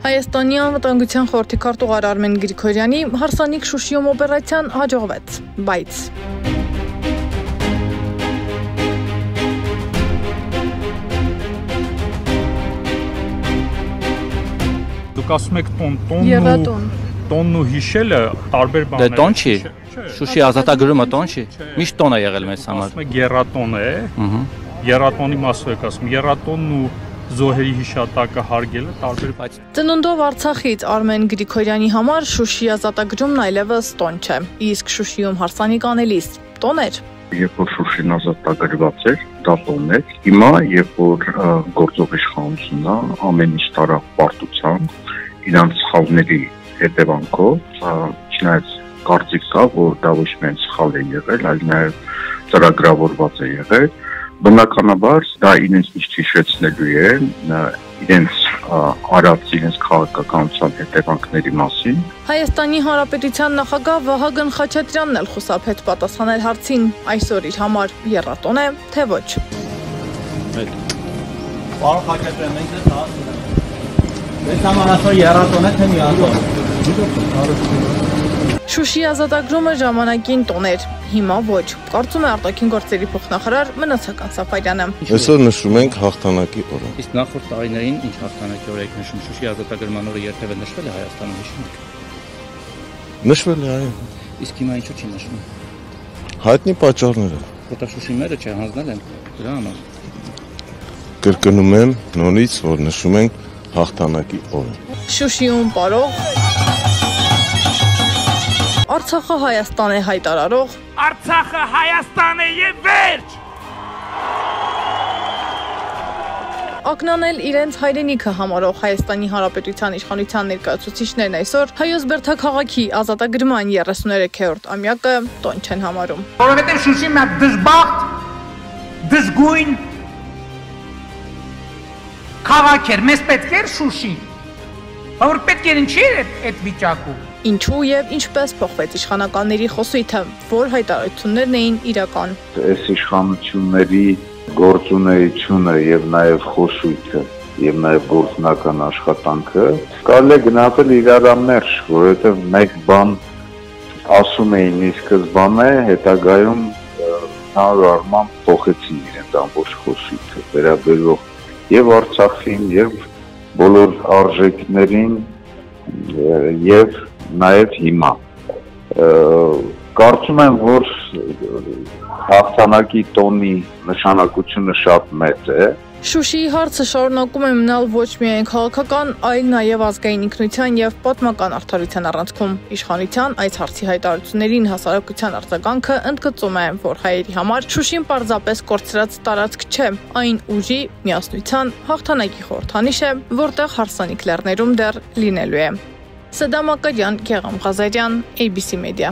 Հայաստանի անվտանգության խորհրդի քարտուղար Արմեն Գրիգորյանի հարսանիք Շուշիում օպերացիան հաջողվեց, բայց Դուք ասում եք տոնն ու հիշելը տարբեր բաներ։ Դե տոն չի։ Շուշի ազատագրումը տոն չի։ Միշտ տոն է եղել մեզ համար։ Ասում եք եռատոն է։ Եռատոնի մասով եք ասում։ Եռատոնն ու զոհերի հիշատակը հարգելը տարբեր բայց Ծնունդով Արցախից Արմեն Գրիգորյանի համար Շուշի ազատագրումն այլևս տոն չէ, իսկ Շուշիում հարսանիք անելիս տոն էր։ Երբ որ Շուշին ազատագրված էր, դա տոն էր։ Հիմա, երբ որ գործող իշխանությունն է, ամեն ինչ տարավ պարտության, իրանց սխալների հետևանքով, չնայած կարծիք կա, որ դա ոչ միայն սխալ է եղել, այլ նաև ծրագրավորված է եղել, բնականաբար դա իրենց միշտ հիշեցնելու է իրենց արած իրենց քաղաքականության հետևանքների մասին։ Հայաստանի Հանրապետության նախագահ Վահագն Խաչատրյանն էլ խուսափեց պատասխանել հարցին, այսօր իր համար եռատոն է, թե ոչ։ Պարոն Խաչատրյան, մենք դες ասում ենք։ Մեզ համար ասո եռատոն է, թե միատոն։ Շուշի ազատագրումը ժամանակին տոն էր, հիմա ոչ, կարծում է արտաքին գործերի փոխնախարար Մնացական Սաֆարյանը։ Այսօր նշում ենք հաղթանակի օրը։ Իսկ նախորդ տարիներին ինչ հաղթանակի օր եք նշում, Շուշի ազատագրման օրը երբևէ նշվել է Հայաստանում, հիշում եք։ Նշվել է, այո։ Իսկ հիմա ինչու՞ չի նշվում։ Հայտնի պատճառները։ Որտեղ Շուշի մերը չէ, հանձնել են դրա համար։ Կրկնում եմ նորից, որ նշում ենք հաղթանակի օրը։ Շուշիում պարող Արցախը Հայաստան է հայտարարող Արցախը Հայաստան է եւ վերջ։ Ակնանել իրենց հայրենիքը համարող Հայաստանի Հանրապետության իշխանության ներկայացուցիչներն այսօր Հայոց Բերդաքաղաքի ազատագրման 33-րդ ամյակը տոն չեն համարում։ Որովհետև Շուշի մի դժբախտ, դժգույն քաղաք էր, մեզ պետք էր Շուշի։ Որ պետք էր ինչի էր այդ վիճակում։ Ինչու եւ ինչպես փոխվեց իշխանականների խոսույթը, որ հայտարարություններն էին իրական։ Այս իշխանությունների գործունեությունը եւ նաեւ խոսույթը եւ նաեւ գործնական աշխատանքը կարելի է գնահատել իրարաններ, որովհետեւ մեկ բան ասում էին ի սկզբանե, հետագայում նորմալ փոխեցին իրենց ամբողջ խոսույթը, վերաբերող եւ Արցախին եւ բոլոր արժեքներին եւ նաև հիմա կարծում եմ, որ հաղթանակի տոնի նշանակությունը շատ մեծ է։ Շուշիի հարցը շարունակում է մնալ ոչ միայն քաղաքական, այլ նաև ազգային ինքնության եւ պատմական արդարության առանցքում։ Իշխանության այս հարցի հայտարարություններին հասարակության արձագանքը ընդգծում է, որ հայերի համար Շուշին պարզապես կորցրած տարածք չէ, այն ուժի, միասնության, հաղթանակի խորհրդանիշ է, որտեղ հարսանիք լեռներում դեռ լինելու է։ Սադամ Ակարյան, Գեղամ Ղազարյան, ABC Media։